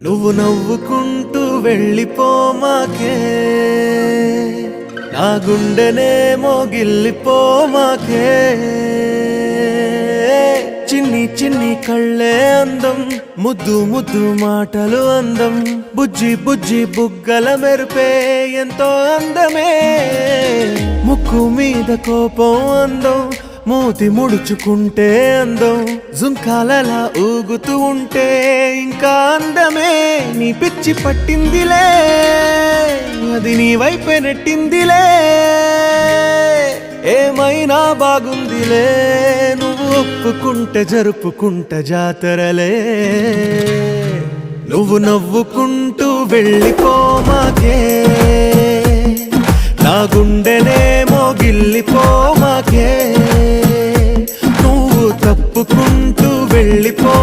నువ్వు నవ్వుకుంటూ వెళ్ళిపోమాకే, నా గుండెనేమో గిల్లిపోమాకే. చిన్ని చిన్ని కళ్ళే అందం, ముద్దు ముద్దు మాటలు అందం, బుజ్జి బుజ్జి బుగ్గల మెరుపే ఎంతో అందమే. ముక్కు మీద కోపం అందం, మూతి ముడుచుకుంటే అందం, జుంకాలలా ఊగుతూ ఉంటే ఇంకా అందమే. నీ పిచ్చి పట్టిందిలే, అది నీ వైపే నెట్టిందిలే. ఏమైనా బాగుందిలే, నువ్వు ఒప్పుకుంటే జరుపుకుంటే జాతరలే. నువ్వు నవ్వుకుంటూ వెళ్ళిపోమాకే, నా గుండెనేమో గిల్లిపోమాకే. నువ్వు తప్పుకుంటూ వెళ్ళిపో